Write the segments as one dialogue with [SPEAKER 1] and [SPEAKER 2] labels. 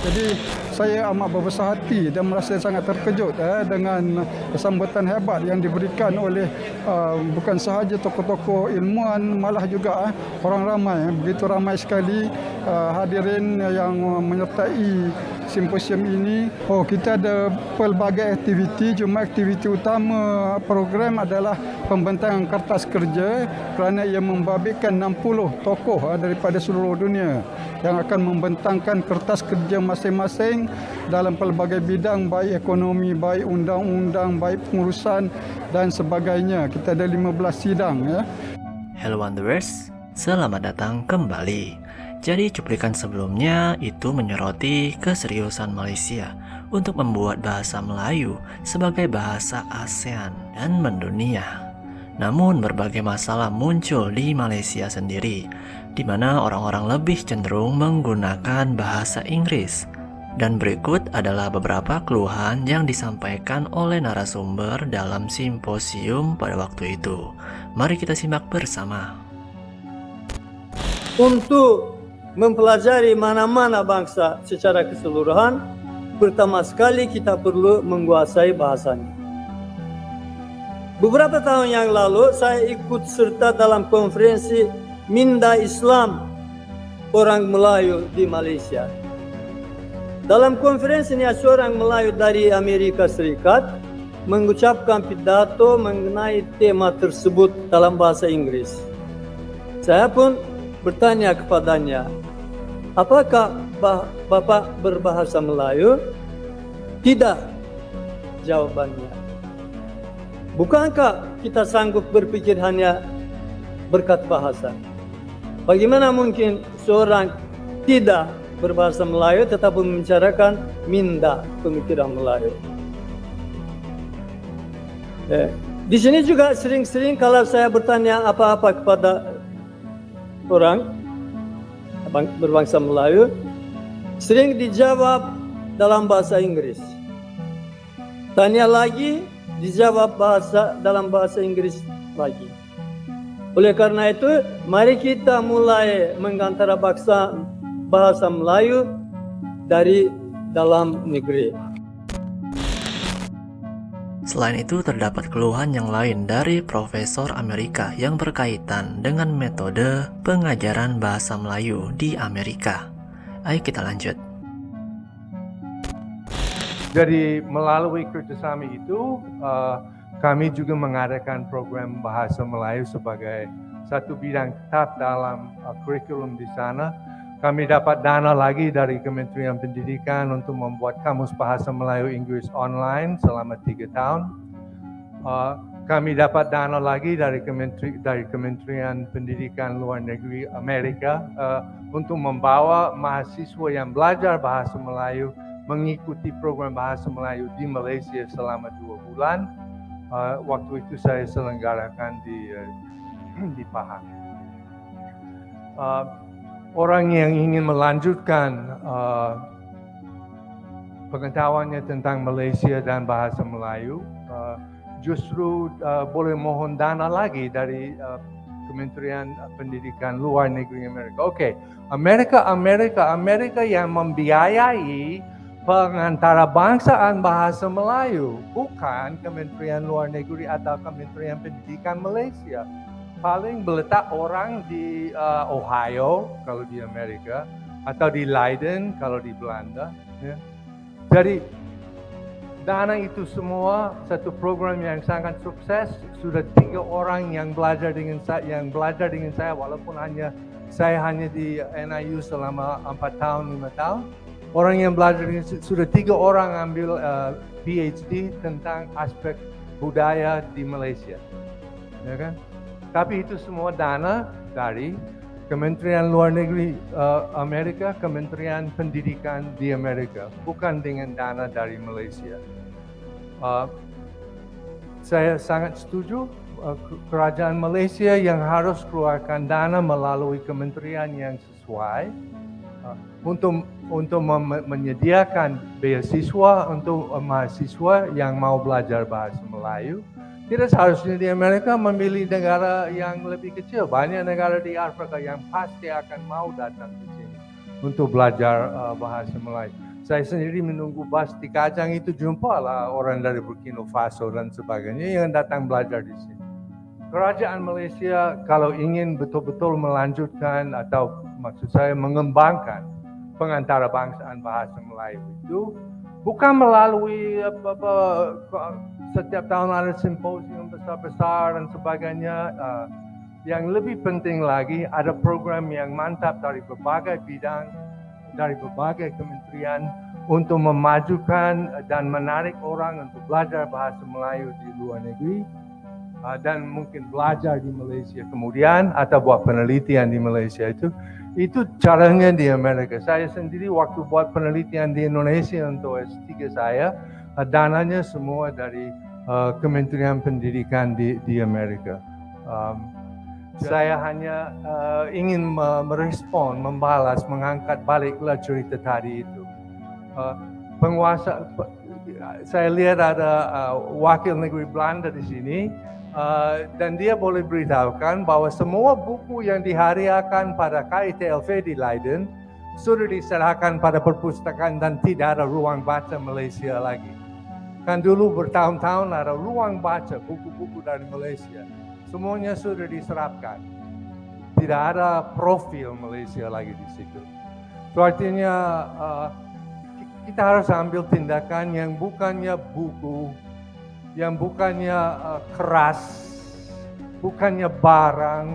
[SPEAKER 1] Jadi saya amat berbesar hati dan merasa sangat terkejut dengan sambutan hebat yang diberikan oleh bukan sahaja tokoh-tokoh ilmuwan, malah juga orang ramai. Begitu ramai sekali hadirin yang menyertai simposium ini. Kita ada pelbagai aktiviti, cuma aktiviti utama program adalah pembentangan kertas kerja kerana ia membabitkan 60 tokoh daripada seluruh dunia yang akan membentangkan kertas kerja masing-masing dalam pelbagai bidang, baik ekonomi, baik undang-undang, baik pengurusan dan sebagainya. Kita ada 15 sidang ya.
[SPEAKER 2] Hello Wanderers, selamat datang kembali. Jadi cuplikan sebelumnya itu menyoroti keseriusan Malaysia untuk membuat bahasa Melayu sebagai bahasa ASEAN dan mendunia. Namun berbagai masalah muncul di Malaysia sendiri, di mana orang-orang lebih cenderung menggunakan bahasa Inggris. Dan berikut adalah beberapa keluhan yang disampaikan oleh narasumber dalam simposium pada waktu itu. Mari kita simak bersama.
[SPEAKER 3] Untuk mempelajari mana-mana bangsa secara keseluruhan, pertama sekali kita perlu menguasai bahasanya. Beberapa tahun yang lalu saya ikut serta dalam konferensi Minda Islam orang Melayu di Malaysia. Dalam konferensi ini seorang Melayu dari Amerika Serikat mengucapkan pidato mengenai tema tersebut dalam bahasa Inggris. Saya pun bertanya kepadanya, apakah Bapak berbahasa Melayu? Tidak, jawabannya. Bukankah kita sanggup berpikir hanya berkat bahasa? Bagaimana mungkin seorang tidak berbahasa Melayu tetapi membicarakan minda pemikiran Melayu? Di sini juga sering-sering kalau saya bertanya apa-apa kepada orang berbangsa Melayu, sering dijawab dalam bahasa Inggris. Tanya lagi, dijawab dalam bahasa Inggris lagi. Oleh karena itu, mari kita mulai mengantara bahasa Melayu dari dalam negeri.
[SPEAKER 2] Selain itu terdapat keluhan yang lain dari Profesor Amerika yang berkaitan dengan metode pengajaran bahasa Melayu di Amerika. Ayo kita lanjut.
[SPEAKER 4] Jadi melalui kerjasama itu, kami juga mengadakan program bahasa Melayu sebagai satu bidang tetap dalam kurikulum di sana. Kami dapat dana lagi dari Kementerian Pendidikan untuk membuat kamus bahasa Melayu Inggris online selama 3 tahun. Kami dapat dana lagi dari Kementerian Pendidikan Luar Negeri Amerika untuk membawa mahasiswa yang belajar bahasa Melayu mengikuti program bahasa Melayu di Malaysia selama 2 bulan. Waktu itu saya selenggarakan di Pahang. Orang yang ingin melanjutkan pengetahuannya tentang Malaysia dan bahasa Melayu justru boleh mohon dana lagi dari Kementerian Pendidikan Luar Negeri Amerika. Amerika yang membiayai pengantarbangsaan bahasa Melayu, bukan Kementerian Luar Negeri atau Kementerian Pendidikan Malaysia. Paling meletak orang di Ohio kalau di Amerika, atau di Leiden kalau di Belanda. Ya. Jadi dana itu semua satu program yang sangat sukses. Sudah 3 orang yang belajar dengan saya, walaupun saya hanya di NIU selama 4 tahun 5 tahun. Orang yang belajar dengan sudah 3 orang ambil PhD tentang aspek budaya di Malaysia, ya kan? Tapi itu semua dana dari Kementerian Luar Negeri Amerika, Kementerian Pendidikan di Amerika, bukan dengan dana dari Malaysia. Saya sangat setuju kerajaan Malaysia yang harus keluarkan dana melalui kementerian yang sesuai untuk menyediakan beasiswa untuk mahasiswa yang mau belajar bahasa Melayu. Tidak seharusnya di Amerika memilih negara yang lebih kecil. Banyak negara di Afrika yang pasti akan mau datang ke sini untuk belajar bahasa Melayu. Saya sendiri menunggu bus di Kajang itu jumpalah orang dari Burkina Faso dan sebagainya yang datang belajar di sini. Kerajaan Malaysia kalau ingin betul-betul melanjutkan atau maksud saya mengembangkan pengantarabangsaan bahasa Melayu itu bukan melalui setiap tahun ada simposium besar-besar dan sebagainya. Yang lebih penting lagi ada program yang mantap dari berbagai bidang, dari berbagai kementerian untuk memajukan dan menarik orang untuk belajar bahasa Melayu di luar negeri dan mungkin belajar di Malaysia kemudian atau buat penelitian di Malaysia itu caranya di Amerika. Saya sendiri waktu buat penelitian di Indonesia untuk S3 saya, dananya semua dari Kementerian Pendidikan di Amerika. Saya hanya ingin merespon, membalas, mengangkat baliklah cerita tadi itu. Penguasa, saya lihat ada wakil negeri Belanda di sini, dan dia boleh beritahukan bahwa semua buku yang dihadiahkan pada KITLV di Leiden sudah diserahkan pada perpustakaan dan tidak ada ruang baca Malaysia lagi. Kan dulu bertahun-tahun ada ruang baca buku-buku dari Malaysia. Semuanya sudah diserapkan. Tidak ada profil Malaysia lagi di situ. So artinya kita harus ambil tindakan yang bukannya buku, yang bukannya keras, bukannya barang,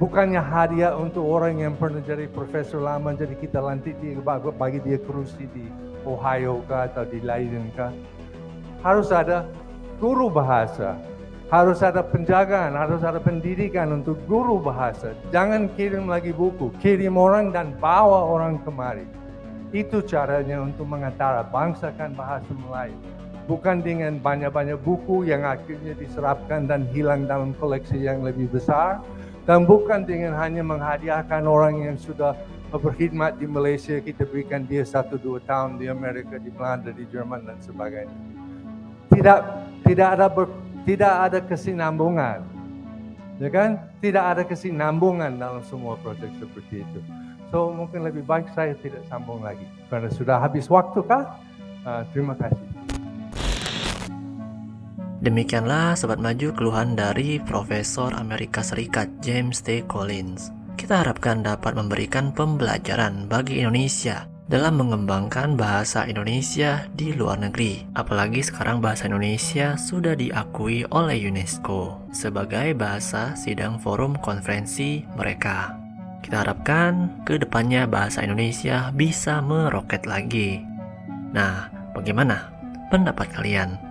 [SPEAKER 4] bukannya hadiah untuk orang yang pernah jadi profesor lama, jadi kita lantik dia, bagi dia kursi di Ohio kah atau di Leiden kah. Harus ada guru bahasa. Harus ada penjagaan, harus ada pendidikan untuk guru bahasa. Jangan kirim lagi buku, kirim orang dan bawa orang kemari. Itu caranya untuk mengantarabangsakan bahasa Melayu. Bukan dengan banyak-banyak buku yang akhirnya diserapkan dan hilang dalam koleksi yang lebih besar. Dan bukan dengan hanya menghadiahkan orang yang sudah berkhidmat di Malaysia, kita berikan dia 1-2 tahun di Amerika, di Belanda, di Jerman dan sebagainya. Tidak ada kesinambungan, ya kan? Tidak ada kesinambungan dalam semua proyek seperti itu. So mungkin lebih baik saya tidak sambung lagi, karena sudah habis waktu kah? Terima kasih.
[SPEAKER 2] Demikianlah Sobat Maju keluhan dari Profesor Amerika Serikat James T. Collins. Kita harapkan dapat memberikan pembelajaran bagi Indonesia dalam mengembangkan bahasa Indonesia di luar negeri. Apalagi sekarang bahasa Indonesia sudah diakui oleh UNESCO sebagai bahasa sidang forum konferensi mereka. Kita harapkan ke depannya bahasa Indonesia bisa meroket lagi. Nah, bagaimana pendapat kalian?